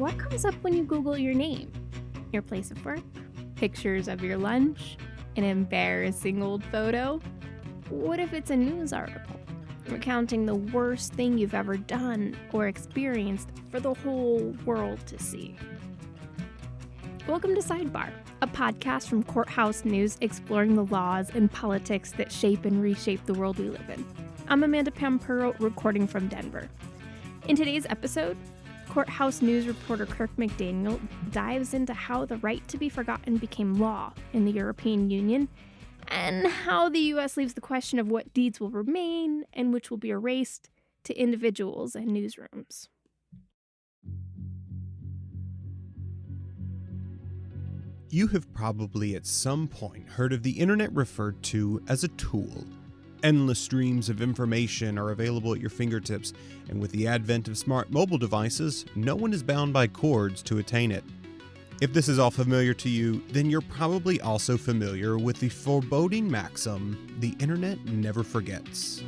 What comes up when you Google your name? Your place of work? Pictures of your lunch? An embarrassing old photo? What if it's a news article recounting the worst thing you've ever done or experienced for the whole world to see? Welcome to Sidebar, a podcast from Courthouse News exploring the laws and politics that shape and reshape the world we live in. I'm Amanda Pampuro, recording from Denver. In today's episode, Courthouse News reporter Kirk McDaniel dives into how the right to be forgotten became law in the European Union and how the U.S. leaves the question of what deeds will remain and which will be erased to individuals and newsrooms. You have probably at some point heard of the internet referred to as a tool. Endless streams of information are available at your fingertips, and with the advent of smart mobile devices, no one is bound by cords to attain it. If this is all familiar to you, then you're probably also familiar with the foreboding maxim, the internet never forgets.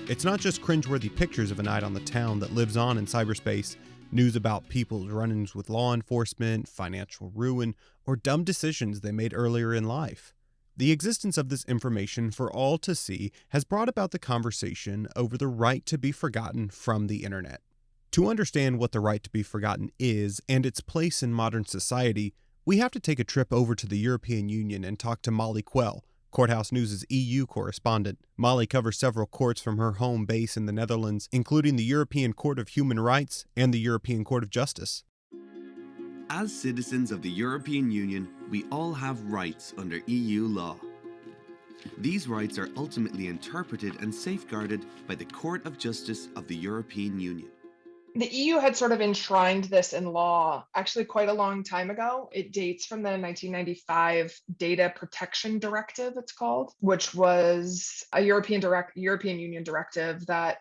It's not just cringeworthy pictures of a night on the town that lives on in cyberspace. News about people's run-ins with law enforcement, financial ruin, or dumb decisions they made earlier in life. The existence of this information for all to see has brought about the conversation over the right to be forgotten from the internet. To understand what the right to be forgotten is and its place in modern society, we have to take a trip over to the European Union and talk to Molly Quell, Courthouse News' EU correspondent. Molly covers several courts from her home base in the Netherlands, including the European Court of Human Rights and the European Court of Justice. As citizens of the European Union, we all have rights under EU law. These rights are ultimately interpreted and safeguarded by the Court of Justice of the European Union. The EU had sort of enshrined this in law actually quite a long time ago. It dates from the 1995 Data Protection Directive, it's called, which was a European Union directive that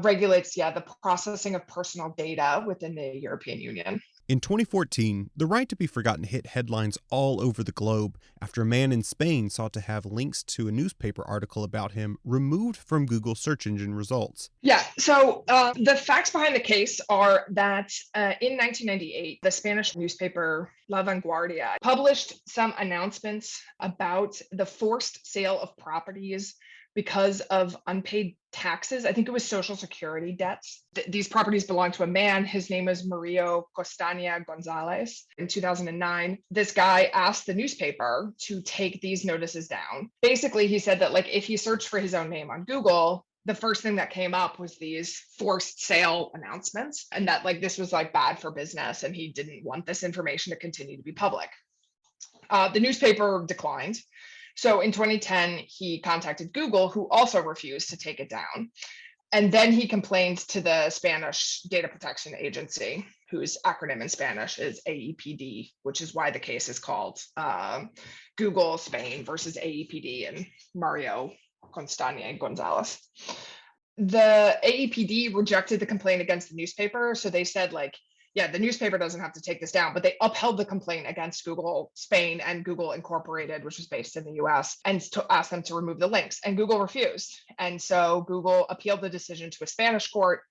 regulates, the processing of personal data within the European Union. In 2014, the right to be forgotten hit headlines all over the globe after a man in Spain sought to have links to a newspaper article about him removed from Google search engine results. So the facts behind the case are that in 1998, the Spanish newspaper La Vanguardia published some announcements about the forced sale of properties because of unpaid taxes. I think it was Social Security debts. These properties belong to a man. His name is Mario Costaña Gonzalez. In 2009, this guy asked the newspaper to take these notices down. Basically, he said that if he searched for his own name on Google, the first thing that came up was these forced sale announcements, and that this was bad for business, and he didn't want this information to continue to be public. The newspaper declined. So in 2010, he contacted Google, who also refused to take it down. And then he complained to the Spanish Data Protection Agency, whose acronym in Spanish is AEPD, which is why the case is called Google Spain versus AEPD and Mario Constaña Gonzalez. The AEPD rejected the complaint against the newspaper. So they said, the newspaper doesn't have to take this down, but they upheld the complaint against Google Spain and Google Incorporated, which was based in the US, and to ask them to remove the links. And Google refused. And so Google appealed the decision to a Spanish court.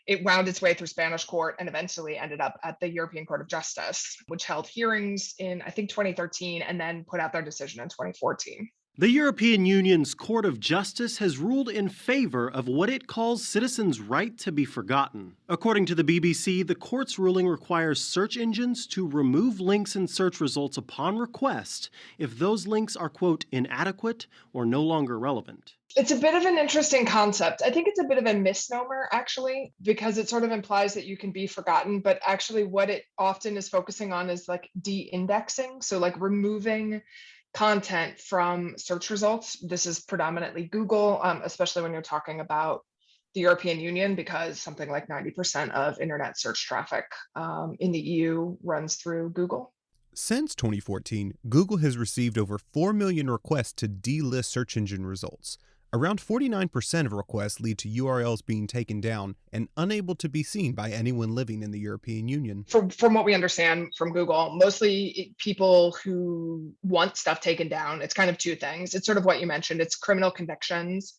It wound its way through Spanish court and eventually ended up at the European Court of Justice, which held hearings in, I think, 2013, and then put out their decision in 2014. The European Union's Court of Justice has ruled in favor of what it calls citizens' right to be forgotten. According to the BBC, the court's ruling requires search engines to remove links in search results upon request if those links are, quote, inadequate or no longer relevant. It's a bit of an interesting concept. I think it's a bit of a misnomer, actually, because it sort of implies that you can be forgotten, but actually what it often is focusing on is de-indexing. So removing content from search results. This is predominantly Google, especially when you're talking about the European Union, because something like 90% of internet search traffic in the EU runs through Google. Since 2014, Google has received over 4 million requests to delist search engine results. Around 49% of requests lead to URLs being taken down and unable to be seen by anyone living in the European Union. From what we understand from Google, mostly people who want stuff taken down, it's kind of two things. It's sort of what you mentioned. It's criminal convictions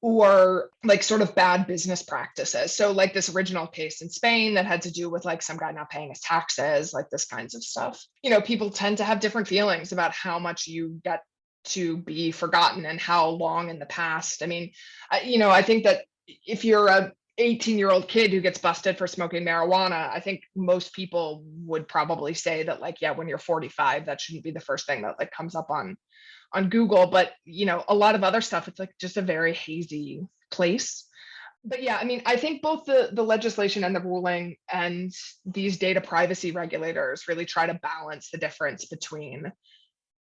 or like sort of bad business practices. So like this original case in Spain that had to do with like some guy not paying his taxes, like this kinds of stuff. People tend to have different feelings about how much you get to be forgotten and how long in the past. I mean, I think that if you're a 18-year-old kid who gets busted for smoking marijuana, I think most people would probably say that, like, yeah, when you're 45, that shouldn't be the first thing that like comes up on Google. But a lot of other stuff, it's like just a very hazy place. But yeah, I mean, I think both the legislation and the ruling and these data privacy regulators really try to balance the difference between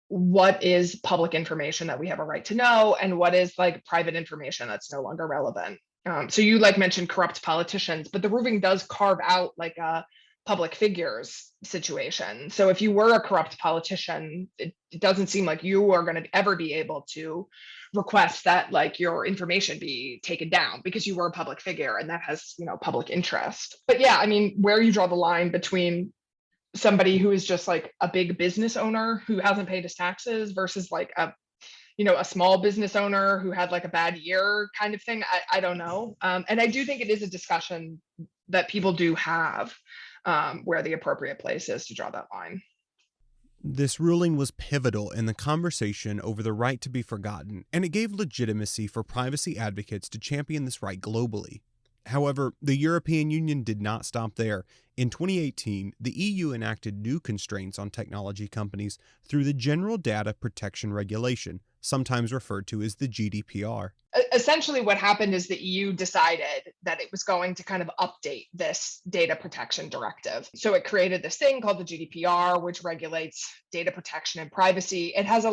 what is public information that we have a right to know and what is like private information that's no longer relevant. So you like mentioned corrupt politicians, but the ruling does carve out like a public figures situation. So if you were a corrupt politician, it doesn't seem like you are going to ever be able to request that like your information be taken down because you were a public figure and that has, public interest. But yeah, I mean, where you draw the line between somebody who is just like a big business owner who hasn't paid his taxes versus like a small business owner who had like a bad year kind of thing, I don't know. And I do think it is a discussion that people do have, where the appropriate place is to draw that line. This ruling was pivotal in the conversation over the right to be forgotten, and it gave legitimacy for privacy advocates to champion this right globally. However, the European Union did not stop there. In 2018, the EU enacted new constraints on technology companies through the General Data Protection Regulation, sometimes referred to as the GDPR. Essentially, what happened is the EU decided that it was going to kind of update this data protection directive. So it created this thing called the GDPR, which regulates data protection and privacy. There's a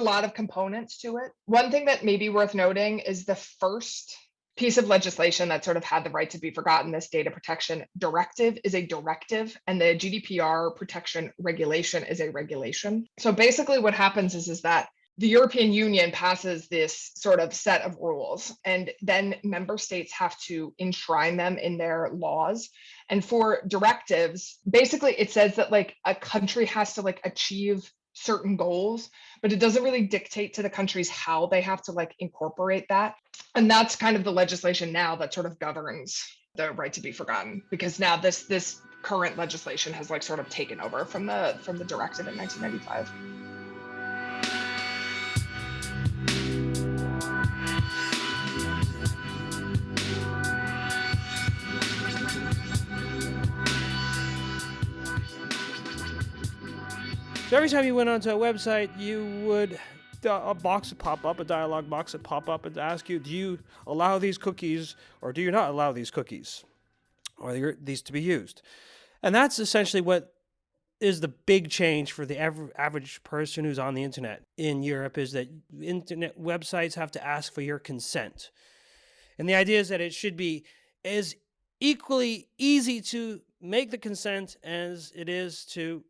lot of components to it. One thing that may be worth noting is the first piece of legislation that sort of had the right to be forgotten, this data protection directive, is a directive, and the GDPR protection regulation is a regulation. So basically what happens is that the European Union passes this sort of set of rules, and then member states have to enshrine them in their laws. And for directives, basically it says that like a country has to like achieve certain goals, but it doesn't really dictate to the countries how they have to like incorporate that. And that's kind of the legislation now that sort of governs the right to be forgotten, because now this current legislation has like sort of taken over from the directive in 1995. So every time you went onto a website, you would a box would pop up, a dialog box would pop up and ask you, do you allow these cookies or do you not allow these cookies or these to be used? And that's essentially what is the big change for the average person who's on the internet in Europe, is that internet websites have to ask for your consent. And the idea is that it should be as equally easy to make the consent as it is to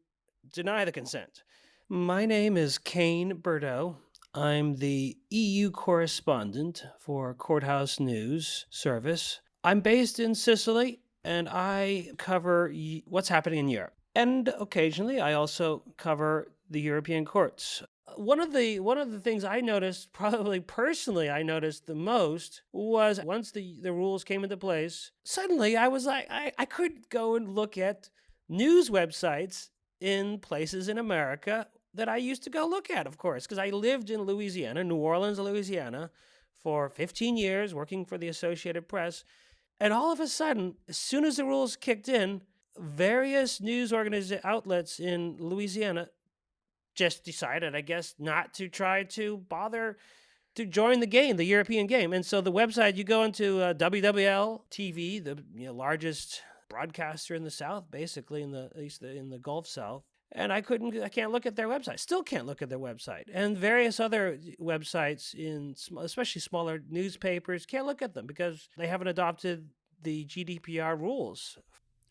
deny the consent. My name is Kane Berto. I'm the EU correspondent for Courthouse News Service. I'm based in Sicily, and I cover what's happening in Europe. And occasionally, I also cover the European courts. One of the things I noticed, probably personally I noticed the most, was once the rules came into place, suddenly I was like, I could go and look at news websites in places in America that I used to go look at, of course, because I lived in Louisiana, New Orleans, Louisiana, for 15 years working for the Associated Press. And all of a sudden, as soon as the rules kicked in, various news outlets in Louisiana just decided, I guess, not to try to bother to join the game, the European game. And so the website, you go into WWL TV, the largest broadcaster in the South, basically in the Gulf South. And I can't look at their website. Still can't look at their website. And various other websites, especially smaller newspapers, can't look at them because they haven't adopted the GDPR rules.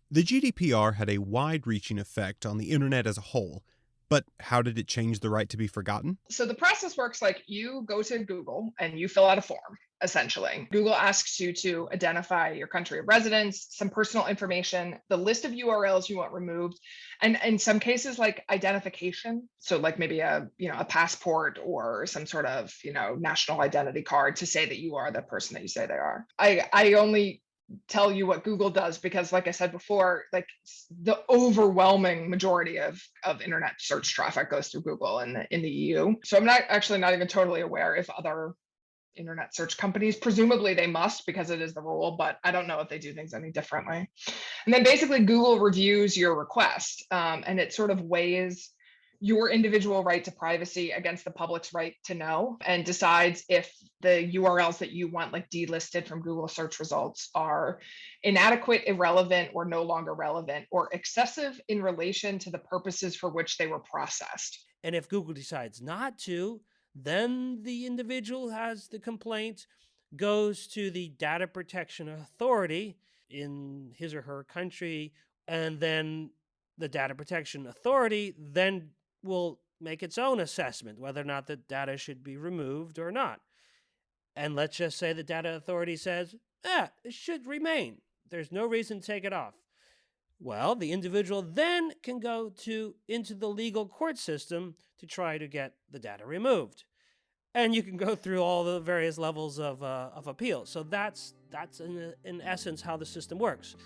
The GDPR had a wide-reaching effect on the internet as a whole, but how did it change the right to be forgotten? So the process works like you go to Google and you fill out a form. essentially. Google asks you to identify your country of residence, some personal information, the list of URLs you want removed, and in some cases like identification. So like maybe a passport or some sort of, national identity card to say that you are the person that you say they are. I only tell you what Google does because, like I said before, like the overwhelming majority of internet search traffic goes through Google in the EU. So I'm not even totally aware if other internet search companies, presumably they must because it is the rule, but I don't know if they do things any differently. And then basically Google reviews your request, and it sort of weighs your individual right to privacy against the public's right to know, and decides if the URLs that you want like delisted from Google search results are inadequate, irrelevant, or no longer relevant, or excessive in relation to the purposes for which they were processed. And if Google decides not to, then the individual has the complaint, goes to the data protection authority in his or her country, and then the data protection authority then will make its own assessment whether or not the data should be removed or not. And let's just say the data authority says, it should remain. There's no reason to take it off. Well, the individual then can go into the legal court system to try to get the data removed. And you can go through all the various levels of appeal. So that's in essence how the system works.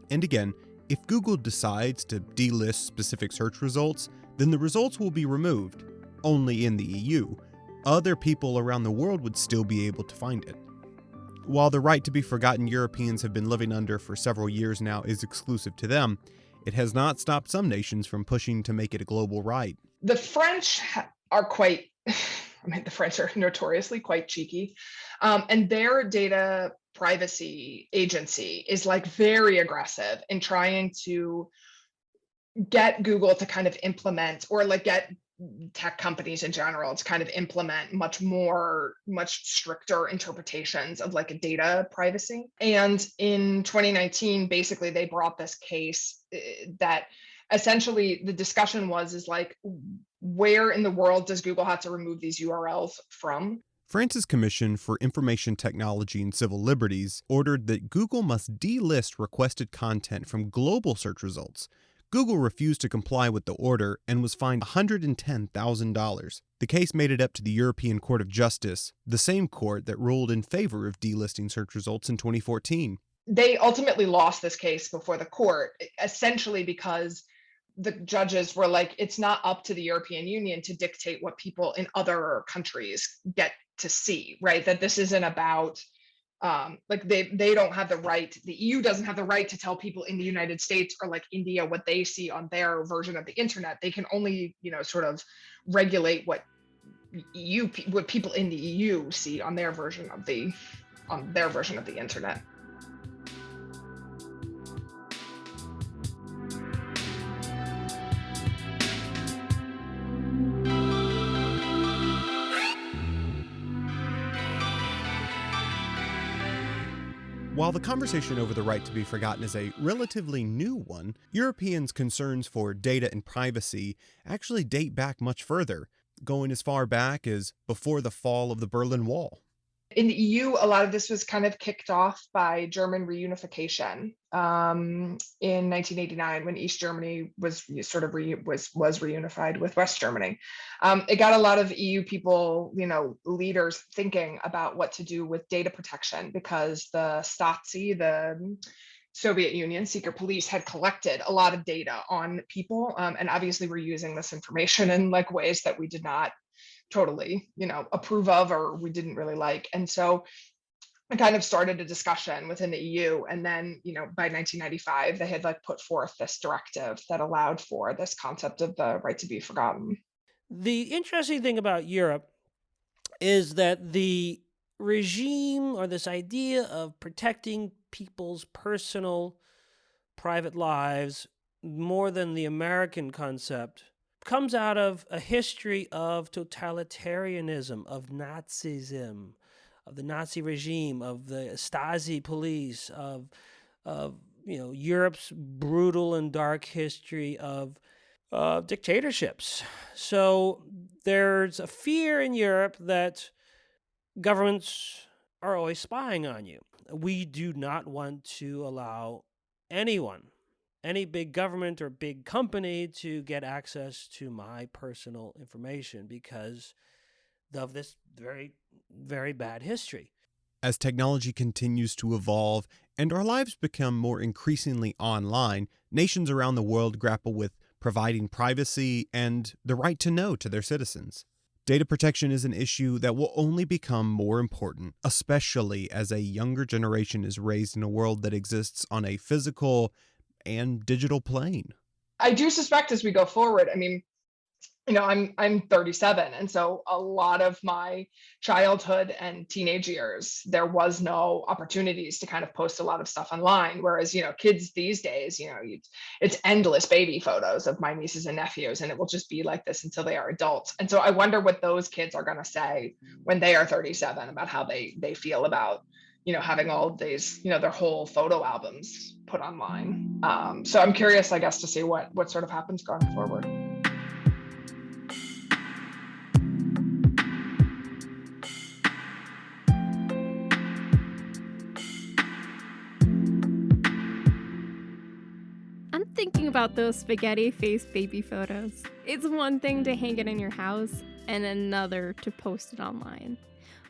And again, if Google decides to delist specific search results, then the results will be removed, only in the EU. Other people around the world would still be able to find it. While the right to be forgotten Europeans have been living under for several years now is exclusive to them, it has not stopped some nations from pushing to make it a global right. The French are quite, the French are notoriously quite cheeky, and their data privacy agency is like very aggressive in trying to get Google to kind of implement, or like get tech companies in general to kind of implement much stricter interpretations of like data privacy. And in 2019, basically they brought this case that essentially the discussion is like, where in the world does Google have to remove these URLs from? France's Commission for Information Technology and Civil Liberties ordered that Google must delist requested content from global search results. Google refused to comply with the order and was fined $110,000. The case made it up to the European Court of Justice, the same court that ruled in favor of delisting search results in 2014. They ultimately lost this case before the court, essentially because the judges were like, it's not up to the European Union to dictate what people in other countries get to see, right? That this isn't about they don't have the right, the EU doesn't have the right to tell people in the United States or like India what they see on their version of the internet. They can only, sort of regulate what people in the EU see on their version of the internet. While the conversation over the right to be forgotten is a relatively new one, Europeans' concerns for data and privacy actually date back much further, going as far back as before the fall of the Berlin Wall. In the EU, a lot of this was kind of kicked off by German reunification in 1989, when East Germany was reunified with West Germany. It got a lot of EU people, leaders thinking about what to do with data protection, because the Stasi, the Soviet Union secret police, had collected a lot of data on people, and obviously were using this information in like ways that we did not totally, approve of, or we didn't really like. And so it kind of started a discussion within the EU. And then, by 1995, they had like put forth this directive that allowed for this concept of the right to be forgotten. The interesting thing about Europe is that the regime, or this idea of protecting people's personal private lives more than the American concept, comes out of a history of totalitarianism, of Nazism, of the Nazi regime, of the Stasi police, of Europe's brutal and dark history of dictatorships. So there's a fear in Europe that governments are always spying on you. We do not want to allow anyone, any big government or big company, to get access to my personal information because of this very, very bad history. As technology continues to evolve and our lives become more increasingly online, nations around the world grapple with providing privacy and the right to know to their citizens. Data protection is an issue that will only become more important, especially as a younger generation is raised in a world that exists on a physical and digital plane. I do suspect as we go forward, I mean, I'm 37, and so a lot of my childhood and teenage years, there was no opportunities to kind of post a lot of stuff online. Whereas, kids these days, it's endless baby photos of my nieces and nephews, and it will just be like this until they are adults. And so I wonder what those kids are going to say when they are 37 about how they feel about, having all of these, their whole photo albums put online. So I'm curious, I guess, to see what sort of happens going forward. Thinking about those spaghetti face baby photos. It's one thing to hang it in your house and another to post it online.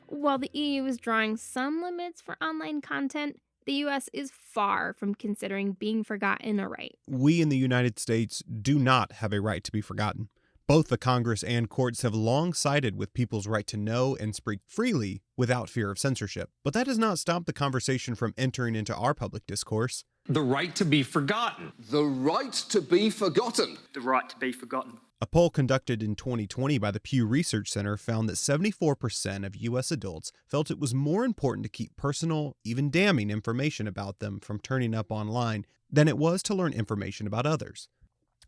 While the EU is drawing some limits for online content, the US is far from considering being forgotten a right. We in the United States do not have a right to be forgotten. Both the Congress and courts have long sided with people's right to know and speak freely without fear of censorship. But that does not stop the conversation from entering into our public discourse. The right to be forgotten. The right to be forgotten. The right to be forgotten. A poll conducted in 2020 by the Pew Research Center found that 74% of U.S. adults felt it was more important to keep personal, even damning information about them from turning up online than it was to learn information about others.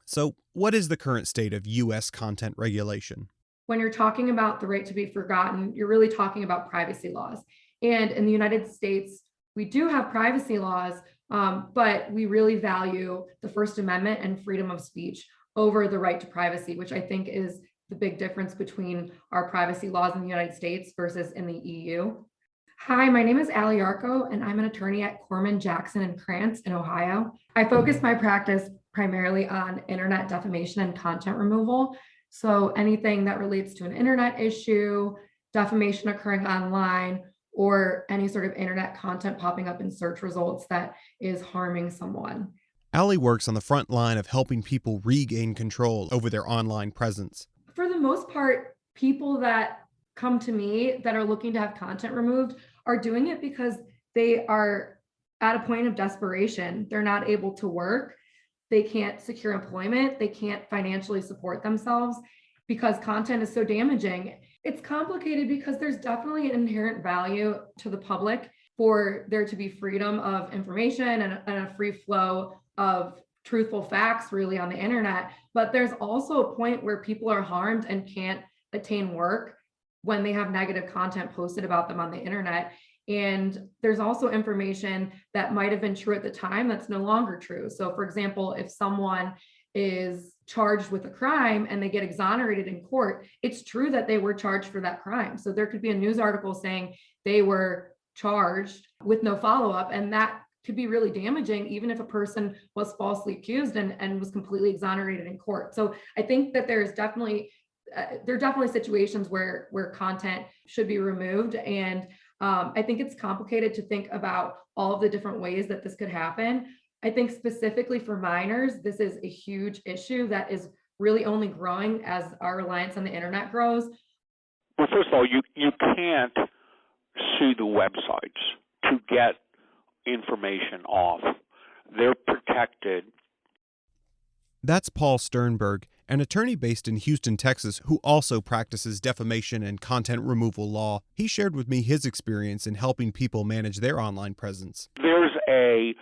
So, what is the current state of U.S. content regulation? When you're talking about the right to be forgotten, you're really talking about privacy laws. And in the United States, we do have privacy laws, but we really value the First Amendment and freedom of speech over the right to privacy, which I think is the big difference between our privacy laws in the United States versus in the EU. Hi, my name is Allie Arco, and I'm an attorney at Corman, Jackson, and Krantz in Ohio. I focus my practice primarily on internet defamation and content removal. So anything that relates to an internet issue, defamation occurring online, or any sort of internet content popping up in search results that is harming someone. Allie works on the front line of helping people regain control over their online presence. For the most part, people that come to me that are looking to have content removed are doing it because they are at a point of desperation. They're not able to work. They can't secure employment. They can't financially support themselves because content is so damaging. It's complicated because there's definitely an inherent value to the public for there to be freedom of information and a free flow of truthful facts really on the internet. But there's also a point where people are harmed and can't attain work when they have negative content posted about them on the internet. And there's also information that might have been true at the time that's no longer true. So for example, if someone is charged with a crime and they get exonerated in court, it's true that they were charged for that crime. So there could be a news article saying they were charged with no follow-up, and that could be really damaging, even if a person was falsely accused and was completely exonerated in court. So I think that there are definitely situations where content should be removed. And I think it's complicated to think about all of the different ways that this could happen. I think specifically for minors, this is a huge issue that is really only growing as our reliance on the internet grows. Well, first of all, you can't sue the websites to get information off. They're protected. That's Paul Sternberg, an attorney based in Houston, Texas, who also practices defamation and content removal law. He shared with me his experience in helping people manage their online presence. There's a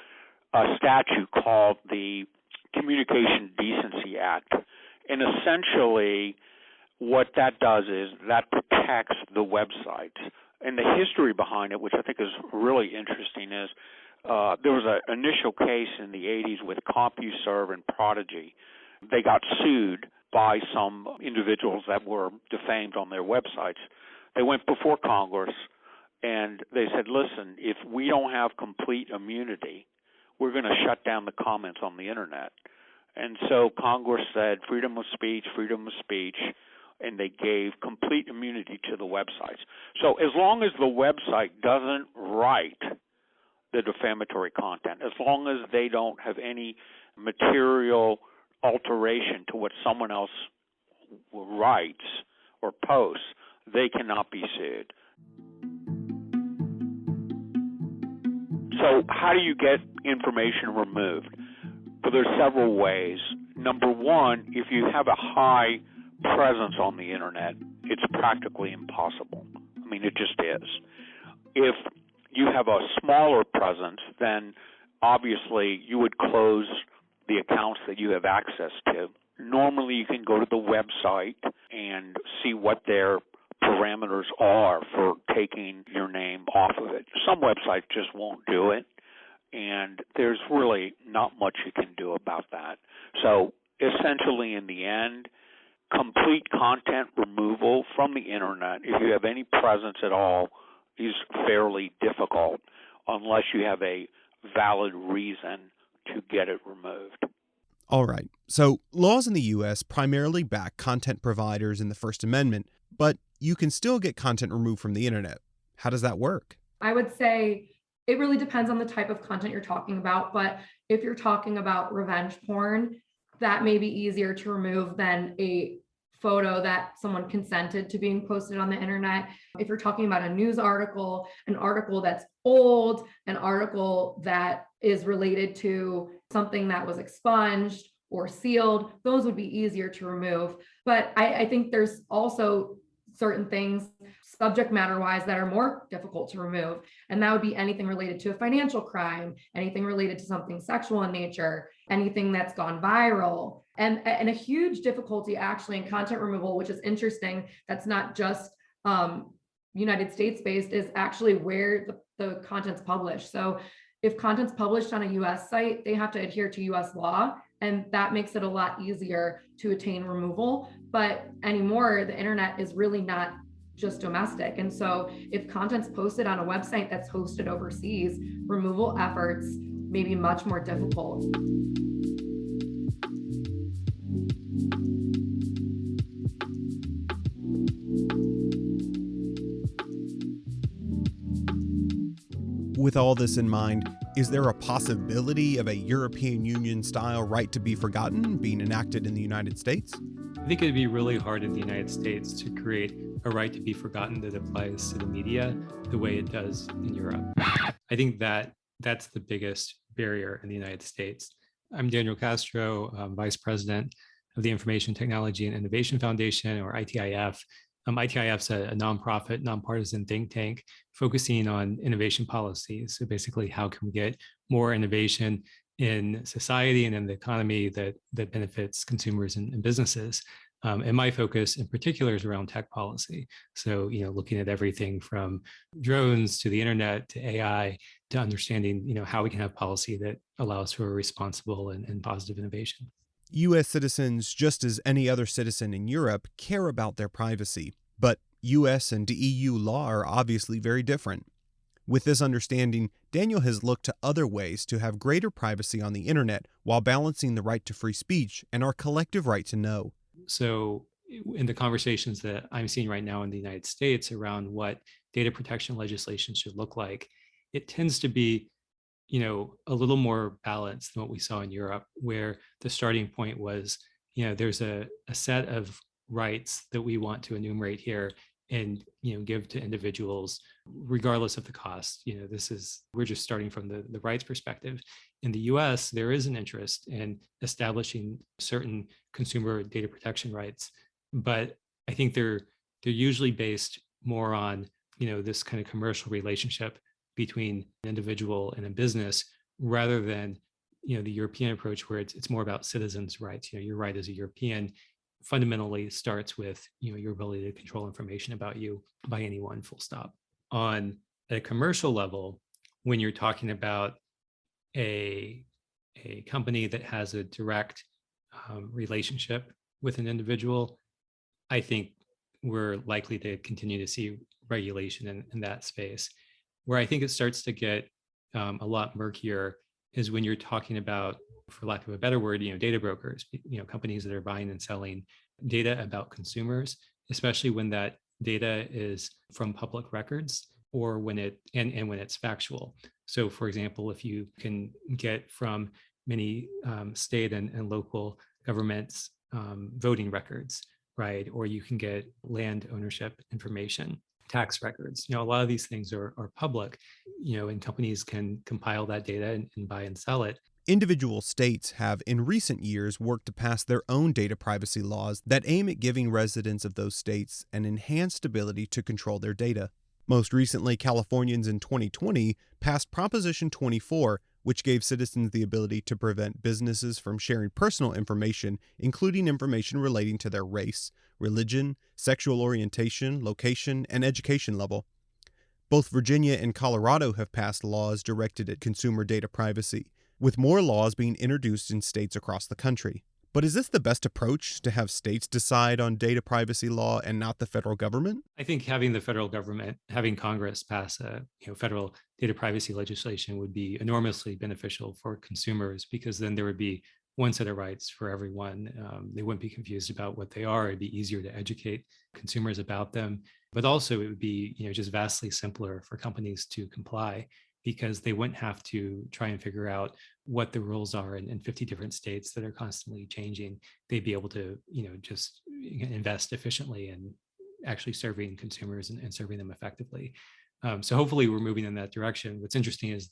statute called the Communication Decency Act, and essentially what that does is that protects the websites. And the history behind it, which I think is really interesting, is there was an initial case in the 80s with CompuServe and Prodigy, they got sued by some individuals that were defamed on their websites. They went before Congress and they said, listen, if we don't have complete immunity, we're going to shut down the comments on the internet. And so Congress said freedom of speech, and they gave complete immunity to the websites. So as long as the website doesn't write the defamatory content, as long as they don't have any material alteration to what someone else writes or posts, they cannot be sued. So how do you get information removed? Well, there's several ways. Number one, if you have a high presence on the internet, it's practically impossible. I mean, it just is. If you have a smaller presence, then obviously you would close the accounts that you have access to. Normally you can go to the website and see what their parameters are for taking your name off of it. Some websites just won't do it, and there's really not much you can do about that. So essentially, in the end, complete content removal from the internet, if you have any presence at all, is fairly difficult unless you have a valid reason to get it removed. All right. So laws in the U.S. primarily back content providers in the First Amendment, but you can still get content removed from the internet. How does that work? I would say it really depends on the type of content you're talking about. But if you're talking about revenge porn, that may be easier to remove than a photo that someone consented to being posted on the internet. If you're talking about a news article, an article that's old, an article that is related to something that was expunged or sealed, those would be easier to remove. But I think there's also certain things subject matter wise that are more difficult to remove. And that would be anything related to a financial crime, anything related to something sexual in nature, anything that's gone viral. And a huge difficulty actually in content removal, which is interesting, that's not just United States based, is actually where the content's published. So if content's published on a US site, they have to adhere to US law, and that makes it a lot easier to attain removal. But anymore, the internet is really not just domestic. And so if content's posted on a website that's hosted overseas, removal efforts may be much more difficult. With all this in mind, is there a possibility of a European Union style right to be forgotten being enacted in the United States? I think it'd be really hard in the United States to create a right to be forgotten that applies to the media the way it does in Europe. I think that's the biggest barrier in the United States. I'm Daniel Castro, Vice President of the Information Technology and Innovation Foundation, or ITIF. ITIF's a nonprofit, nonpartisan think tank focusing on innovation policies. So basically, how can we get more innovation in society and in the economy that benefits consumers and businesses? And my focus in particular is around tech policy. So, looking at everything from drones to the internet to AI to understanding, how we can have policy that allows for responsible and positive innovation. U.S. citizens, just as any other citizen in Europe, care about their privacy, but U.S. and EU law are obviously very different. With this understanding, Daniel has looked to other ways to have greater privacy on the internet while balancing the right to free speech and our collective right to know. So in the conversations that I'm seeing right now in the United States around what data protection legislation should look like, it tends to be a little more balanced than what we saw in Europe, where the starting point was, there's a set of rights that we want to enumerate here and, give to individuals regardless of the cost. We're just starting from the rights perspective. In the US, there is an interest in establishing certain consumer data protection rights, but I think they're usually based more on, this kind of commercial relationship between an individual and a business, rather than the European approach, where it's more about citizens' rights. Your right as a European fundamentally starts with your ability to control information about you by anyone, full stop. On a commercial level, when you're talking about a company that has a direct relationship with an individual, I think we're likely to continue to see regulation in that space. Where I think it starts to get a lot murkier is when you're talking about, for lack of a better word, data brokers, companies that are buying and selling data about consumers, especially when that data is from public records or when it's factual. So, for example, if you can get from many state and local governments voting records, right, or you can get land ownership information, tax records. A lot of these things are public, and companies can compile that data and buy and sell it. Individual states have in recent years worked to pass their own data privacy laws that aim at giving residents of those states an enhanced ability to control their data. Most recently, Californians in 2020 passed Proposition 24, which gave citizens the ability to prevent businesses from sharing personal information, including information relating to their race, religion, sexual orientation, location, and education level. Both Virginia and Colorado have passed laws directed at consumer data privacy, with more laws being introduced in states across the country. But is this the best approach, to have states decide on data privacy law and not the federal government? I think having the federal government, having Congress pass a federal data privacy legislation would be enormously beneficial for consumers, because then there would be one set of rights for everyone. They wouldn't be confused about what they are. It'd be easier to educate consumers about them. But also it would be just vastly simpler for companies to comply, because they wouldn't have to try and figure out what the rules are in 50 different states that are constantly changing. They'd be able to, just invest efficiently in actually serving consumers and serving them effectively. So hopefully we're moving in that direction. What's interesting is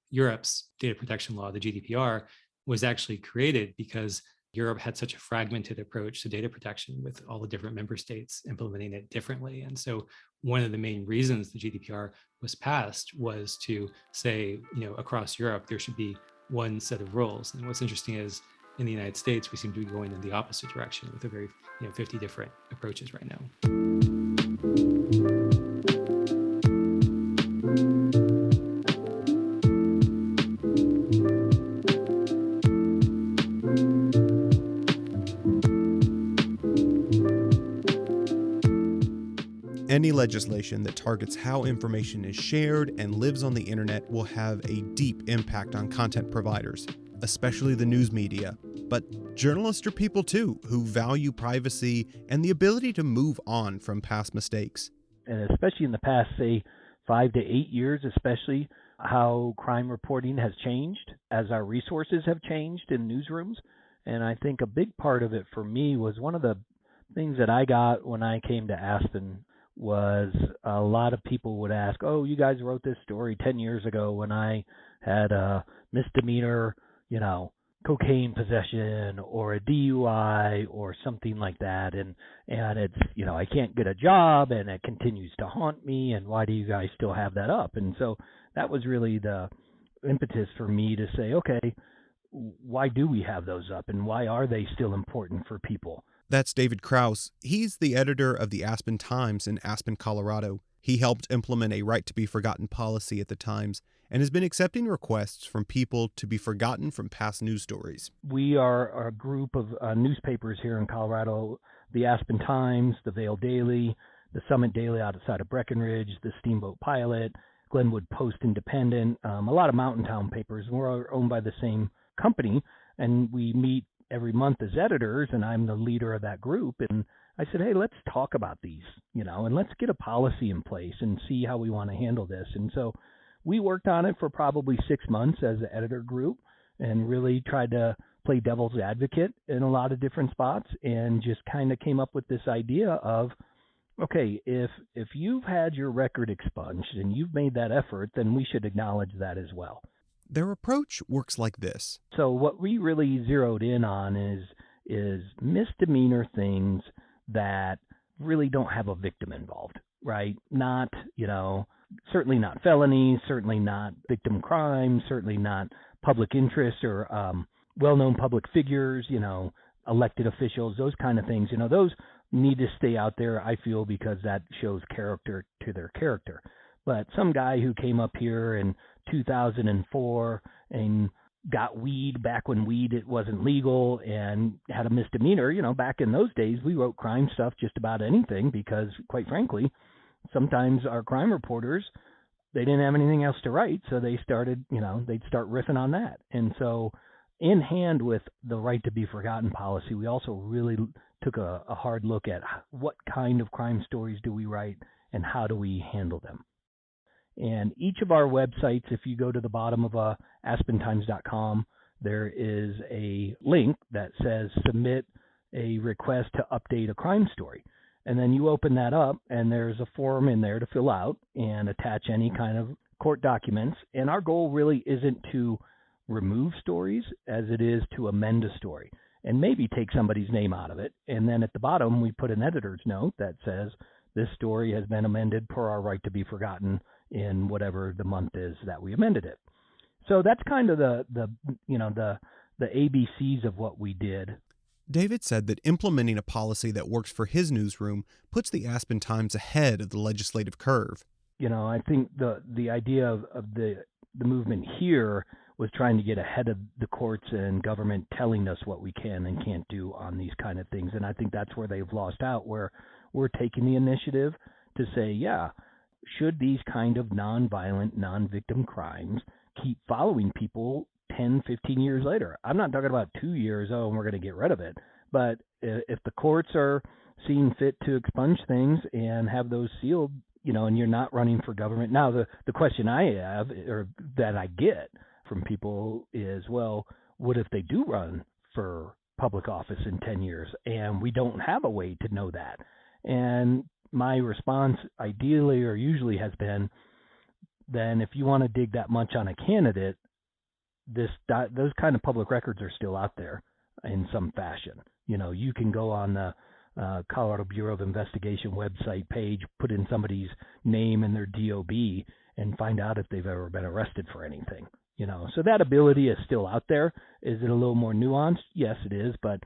Europe's data protection law, the GDPR, was actually created because Europe had such a fragmented approach to data protection, with all the different member states implementing it differently. And so one of the main reasons the GDPR was passed was to say, across Europe, there should be one set of rules. And what's interesting is in the United States, we seem to be going in the opposite direction with a very, 50 different approaches right now. Any legislation that targets how information is shared and lives on the internet will have a deep impact on content providers, especially the news media. But journalists are people too, who value privacy and the ability to move on from past mistakes. And especially in the past, say, 5 to 8 years, especially how crime reporting has changed as our resources have changed in newsrooms. And I think a big part of it for me was one of the things that I got when I came to Aspen was a lot of people would ask, oh, you guys wrote this story 10 years ago when I had a misdemeanor, cocaine possession or a DUI or something like that. And it's, I can't get a job and it continues to haunt me. And why do you guys still have that up? And so that was really the impetus for me to say, okay, why do we have those up and why are they still important for people? That's David Krauss. He's the editor of the Aspen Times in Aspen, Colorado. He helped implement a right to be forgotten policy at the Times and has been accepting requests from people to be forgotten from past news stories. We are a group of newspapers here in Colorado, the Aspen Times, the Vail Daily, the Summit Daily outside of Breckenridge, the Steamboat Pilot, Glenwood Post Independent, a lot of mountain town papers. We're owned by the same company, and we meet every month as editors, and I'm the leader of that group. And I said, hey, let's talk about these, and let's get a policy in place and see how we want to handle this. And so we worked on it for probably 6 months as an editor group and really tried to play devil's advocate in a lot of different spots and just kind of came up with this idea of, okay, if you've had your record expunged and you've made that effort, then we should acknowledge that as well. Their approach works like this. So what we really zeroed in on is misdemeanor things that really don't have a victim involved, right? Not, certainly not felonies, certainly not victim crimes, certainly not public interest or well-known public figures, elected officials, those kind of things. Those need to stay out there, I feel, because that shows character to their character. But some guy who came up here in 2004 and got weed back when weed it wasn't legal and had a misdemeanor. Back in those days, we wrote crime stuff just about anything because, quite frankly, sometimes our crime reporters, they didn't have anything else to write, so they started, they'd start riffing on that. And so in hand with the right to be forgotten policy, we also really took a hard look at what kind of crime stories do we write and how do we handle them. And each of our websites, if you go to the bottom of aspentimes.com, there is a link that says submit a request to update a crime story. And then you open that up and there's a form in there to fill out and attach any kind of court documents. And our goal really isn't to remove stories as it is to amend a story and maybe take somebody's name out of it. And then at the bottom, we put an editor's note that says this story has been amended per our right to be forgotten in whatever the month is that we amended it. So that's kind of the ABCs of what we did. David said that implementing a policy that works for his newsroom puts the Aspen Times ahead of the legislative curve. I think the idea of the movement here was trying to get ahead of the courts and government telling us what we can and can't do on these kind of things. And I think that's where they've lost out, where we're taking the initiative to say, yeah, should these kind of non-violent, non-victim crimes keep following people 10, 15 years later? I'm not talking about 2 years, and we're going to get rid of it. But if the courts are seeing fit to expunge things and have those sealed, and you're not running for government. Now, the question I have, or that I get from people is, well, what if they do run for public office in 10 years and we don't have a way to know that? And my response ideally or usually has been, then if you want to dig that much on a candidate, those kind of public records are still out there in some fashion. You can go on the Colorado Bureau of Investigation website page, put in somebody's name and their DOB and find out if they've ever been arrested for anything. So that ability is still out there. Is it a little more nuanced? Yes, it is, but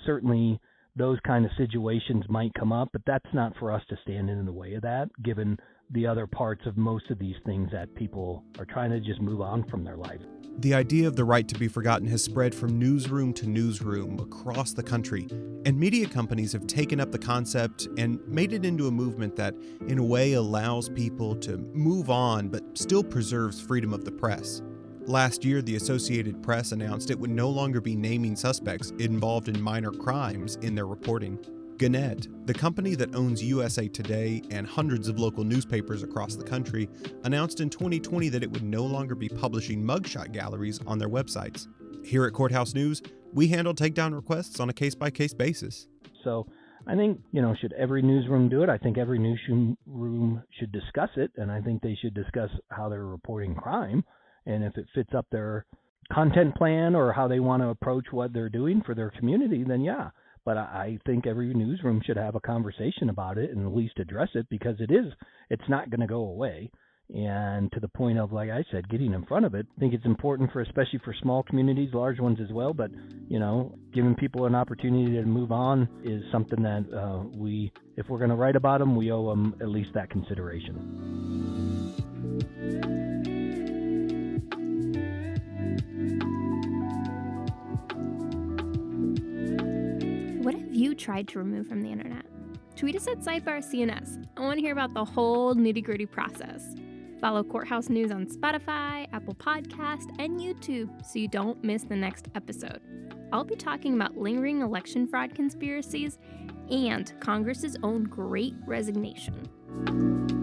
certainly those kind of situations might come up, but that's not for us to stand in the way of that, given the other parts of most of these things that people are trying to just move on from their life. The idea of the right to be forgotten has spread from newsroom to newsroom across the country, and media companies have taken up the concept and made it into a movement that, in a way, allows people to move on but still preserves freedom of the press. Last year, the Associated Press announced it would no longer be naming suspects involved in minor crimes in their reporting. Gannett, the company that owns USA Today and hundreds of local newspapers across the country, announced in 2020 that it would no longer be publishing mugshot galleries on their websites. Here at Courthouse News, we handle takedown requests on a case-by-case basis. So I think, should every newsroom do it? I think every newsroom should discuss it, and I think they should discuss how they're reporting crime. And if it fits up their content plan or how they want to approach what they're doing for their community, then yeah. But I think every newsroom should have a conversation about it and at least address it, because it's not going to go away. And to the point of, like I said, getting in front of it, I think it's important especially for small communities, large ones as well. But, giving people an opportunity to move on is something that if we're going to write about them, we owe them at least that consideration. What have you tried to remove from the internet? Tweet us at Sidebar CNS. I want to hear about the whole nitty-gritty process. Follow Courthouse News on Spotify, Apple Podcast, and YouTube so you don't miss the next episode. I'll be talking about lingering election fraud conspiracies and Congress's own Great Resignation.